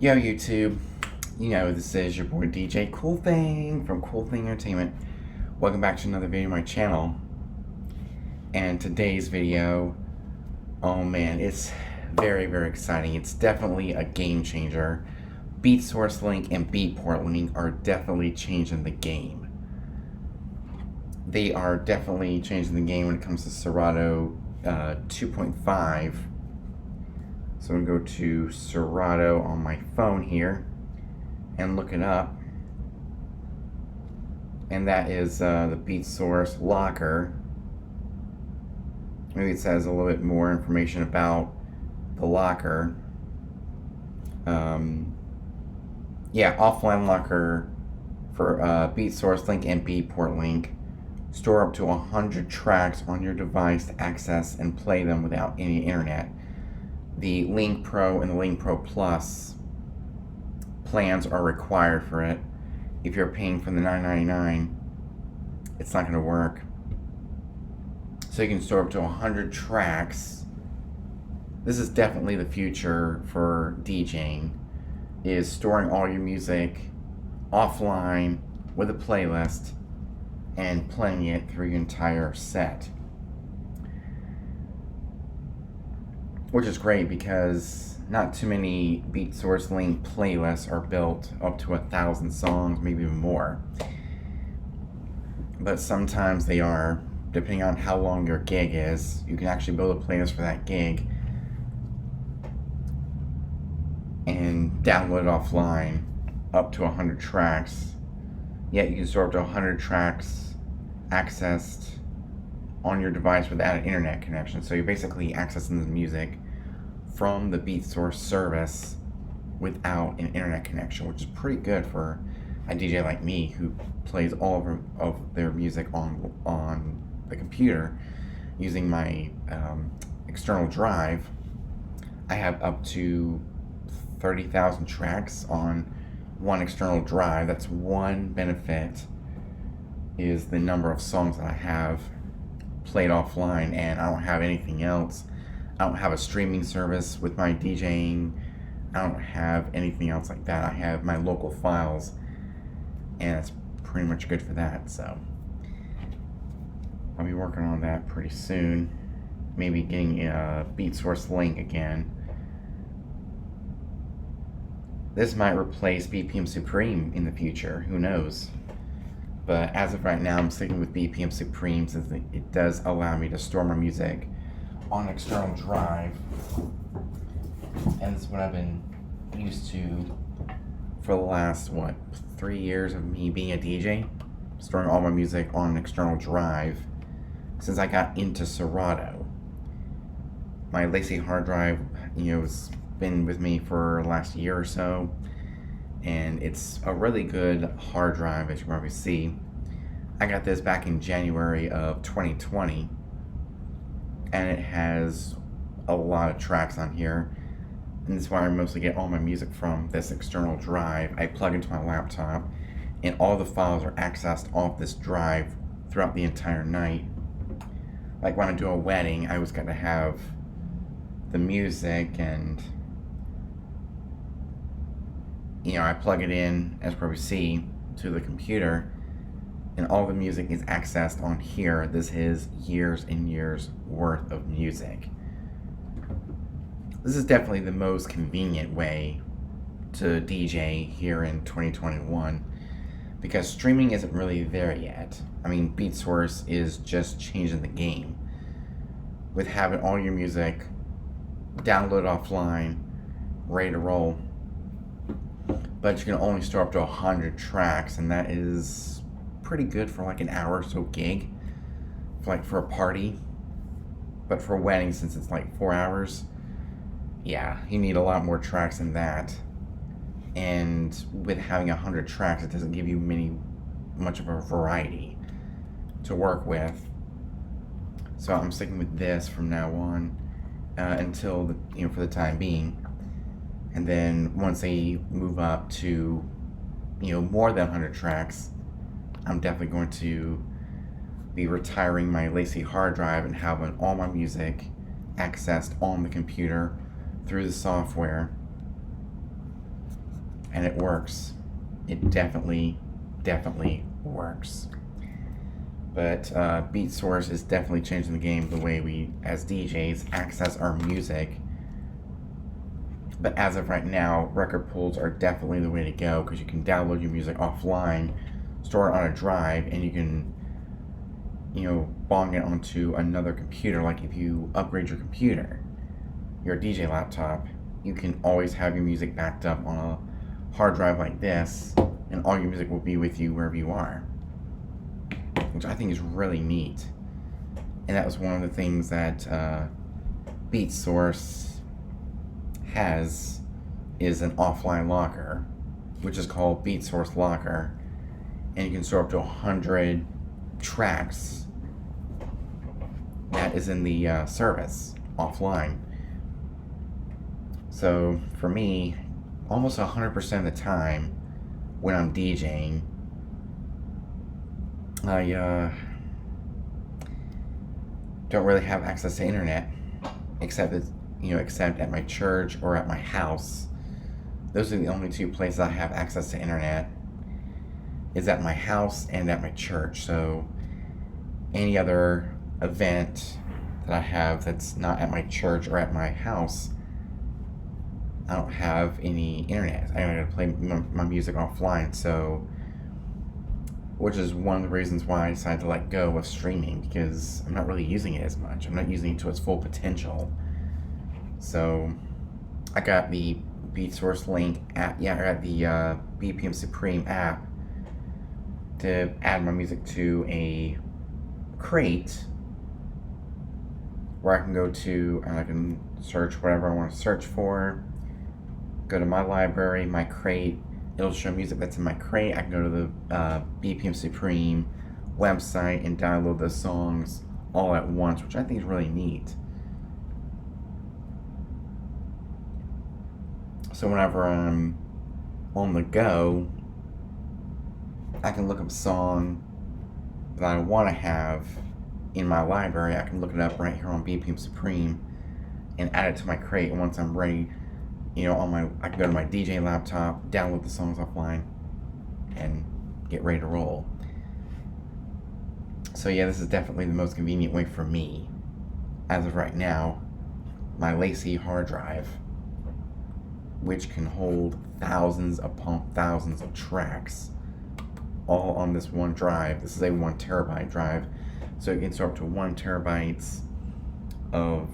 Yo YouTube, this is your boy DJ Cool Thing from Cool Thing Entertainment. Welcome back to another video on my channel. And today's video, oh man, it's very, very exciting. It's definitely a game changer. Beatsource Link and Beatport Link are definitely changing the game. They are definitely changing the game when it comes to Serato 2.5. So I'm going to go to Serato on my phone here and look it up. And that is the Beatsource locker. Maybe it says a little bit more information about the locker. Offline locker for Beatsource Link and Beatport Link. Store up to 100 tracks on your device to access and play them without any internet. The Link Pro and the Link Pro Plus plans are required for it. If you're paying for the $9.99, it's not going to work. So you can store up to 100 tracks. This is definitely the future for DJing, is storing all your music offline with a playlist and playing it through your entire set. Which is great because not too many Beatsource Link playlists are built up to 1,000 songs, maybe even more. But sometimes they are, depending on how long your gig is. You can actually build a playlist for that gig and download it offline up to 100 tracks. Yet you can store up to 100 tracks accessed on your device without an internet connection. So you're basically accessing the music from the Beatsource service without an internet connection, which is pretty good for a DJ like me who plays all of their music on the computer using my external drive. I have up to 30,000 tracks on one external drive. That's one benefit, is the number of songs that I have played offline, and I don't have anything else. I don't have a streaming service with my DJing. I don't have anything else like that. I have my local files, and it's pretty much good for that. So I'll be working on that pretty soon. Maybe getting a Beatsource Link again. This might replace BPM Supreme in the future. Who knows? But as of right now, I'm sticking with BPM Supreme since it does allow me to store my music on an external drive. And this is what I've been used to for the last, 3 years of me being a DJ? Storing all my music on an external drive since I got into Serato. My Lacy hard drive, has been with me for the last year or so. And it's a really good hard drive, as you probably see. I got this back in January of 2020, and it has a lot of tracks on here, and that's why I mostly get all my music from this external drive. I plug into my laptop, and all the files are accessed off this drive throughout the entire night. Like when I do a wedding, I always got to have the music, and I plug it in, as you probably see, to the computer, and all the music is accessed on here. This is years and years worth of music. This is definitely the most convenient way to DJ here in 2021 because streaming isn't really there yet. I mean, Beatsource is just changing the game with having all your music download offline, ready to roll. But you can only store up to 100 tracks, and that is pretty good for like an hour or so gig, for a party. But for a wedding, since it's like 4 hours, yeah, you need a lot more tracks than that. And with having 100 tracks, it doesn't give you much of a variety to work with. So I'm sticking with this from now on until for the time being. And then once they move up to, more than 100 tracks, I'm definitely going to be retiring my Lacy hard drive and having all my music accessed on the computer through the software and it works. It definitely works. But Beatsource is definitely changing the game, the way we, as DJs, access our music. But as of right now, record pools are definitely the way to go, because you can download your music offline, store it on a drive, and you can, bong it onto another computer. Like if you upgrade your computer, your DJ laptop, you can always have your music backed up on a hard drive like this, and all your music will be with you wherever you are, which I think is really neat. And that was one of the things that Beatsource has, is an offline locker, which is called Beatsource Locker, and you can store up to 100 tracks that is in the service offline. So for me, almost 100% of the time when I'm DJing, I don't really have access to internet, except at my church or at my house. Those are the only two places I have access to internet, is at my house and at my church. So any other event that I have that's not at my church or at my house, I don't have any internet. I gotta play my music offline. So, which is one of the reasons why I decided to let go of streaming, because I'm not really using it as much. I'm not using it to its full potential. So I got the Beatsource Link app. Yeah, I got the BPM Supreme app to add my music to a crate where I can go to, and I can search whatever I want to search for. Go to my library, my crate. It'll show music that's in my crate. I can go to the BPM Supreme website and download the songs all at once, which I think is really neat. So whenever I'm on the go, I can look up a song that I want to have in my library. I can look it up right here on BPM Supreme and add it to my crate. And once I'm ready, I can go to my DJ laptop, download the songs offline, and get ready to roll. So yeah, this is definitely the most convenient way for me. As of right now, my Lacy hard drive, which can hold thousands upon thousands of tracks, all on this one drive. This is a 1 terabyte drive, so it can store up to 1 terabyte of,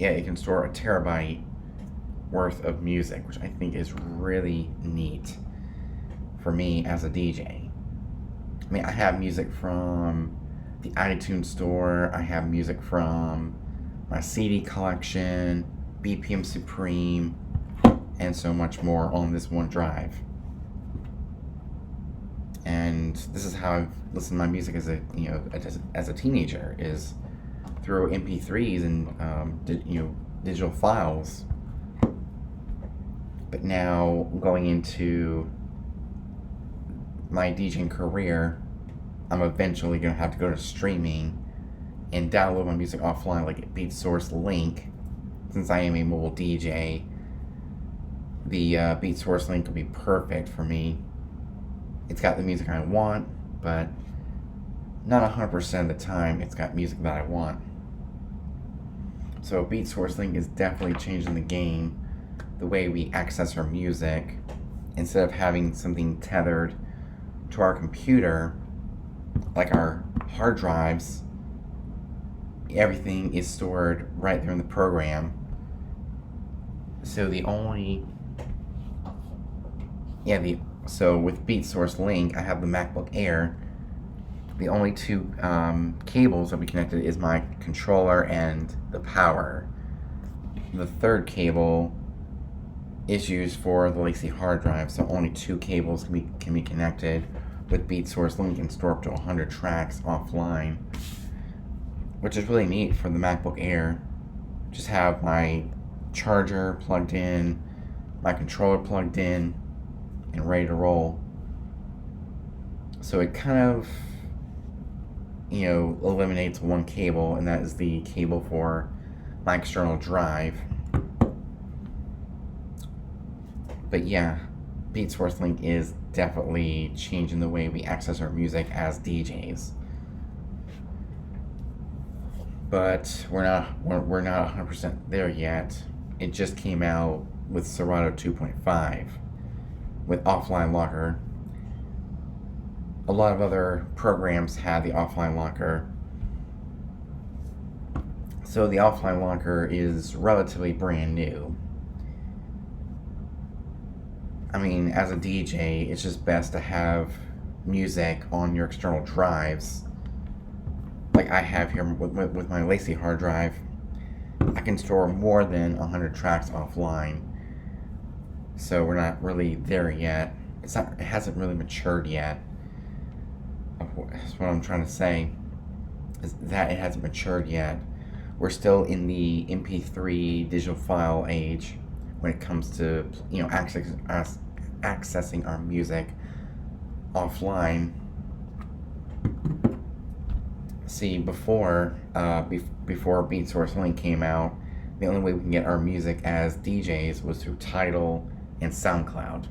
it can store a terabyte worth of music, which I think is really neat for me as a DJ. I mean, I have music from the iTunes store, I have music from my CD collection, BPM Supreme, and so much more on this one drive. And this is how I've listened to my music as a teenager, is through MP3s and digital files. But now, going into my DJing career, I'm eventually going to have to go to streaming and download my music offline, like a Beatsource link. Since I am a mobile DJ, the Beatsource link will be perfect for me. It's got the music I want, but not 100% of the time it's got music that I want. So Beatsource link is definitely changing the game, the way we access our music. Instead of having something tethered to our computer, like our hard drives, everything is stored right there in the program. So so with Beatsource Link, I have the MacBook Air. The only two cables that we connected is my controller and the power. The third cable is used for the Lacy hard drive, so only 2 cables can be connected with Beatsource Link and store up to 100 tracks offline, which is really neat for the MacBook Air. Just have my charger plugged in, my controller plugged in, and ready to roll. So it kind of, eliminates one cable, and that is the cable for my external drive. But yeah, Beatsource Link is definitely changing the way we access our music as DJs. But we're not 100% there yet. It just came out with Serato 2.5 with offline locker. A lot of other programs have the offline locker. So the offline locker is relatively brand new. I mean, as a DJ, it's just best to have music on your external drives. Like I have here with my Lacy hard drive. I can store more than 100 tracks offline. So we're not really there yet. It hasn't really matured yet. That's what I'm trying to say. Is that it hasn't matured yet. We're still in the MP3 digital file age when it comes to accessing our music offline. See, before Beatsource Link came out, the only way we can get our music as DJs was through Tidal and SoundCloud.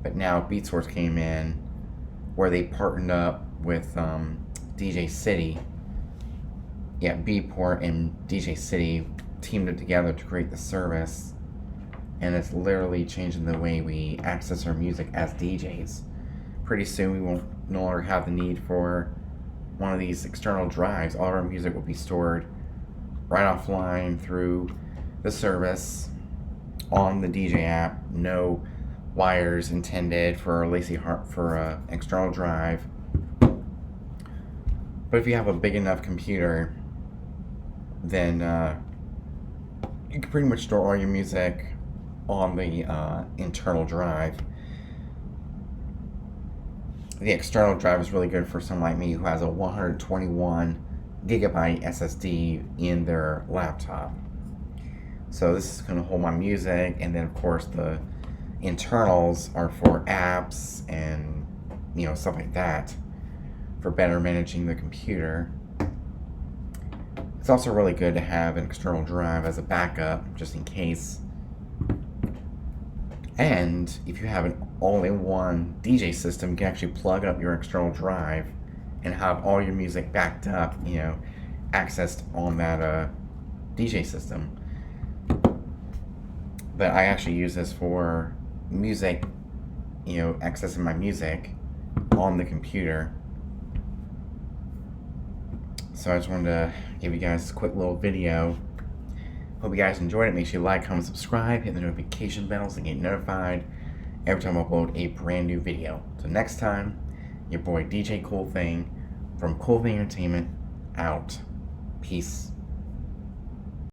But now Beatsource came in, where they partnered up with DJ City. Yeah, Beatport and DJ City teamed it together to create the service, and it's literally changing the way we access our music as DJs. Pretty soon we won't no longer have the need for one of these external drives. All of our music will be stored right offline through the service on the DJ app. No wires intended for an external drive. But if you have a big enough computer, then you can pretty much store all your music on the internal drive. The external drive is really good for someone like me who has a 121 gigabyte SSD in their laptop. So this is going to hold my music, and then of course the internals are for apps and stuff like that, for better managing the computer. It's also really good to have an external drive as a backup, just in case. And if you have an all-in-one DJ system, you can actually plug up your external drive and have all your music backed up, accessed on that DJ system. But I actually use this for music, accessing my music on the computer. So I just wanted to give you guys a quick little video. Hope you guys enjoyed it. Make sure you like, comment, subscribe, hit the notification bells to get notified every time I upload a brand new video. So next time, your boy DJ Cool Thing from Cool Thing Entertainment out. Peace.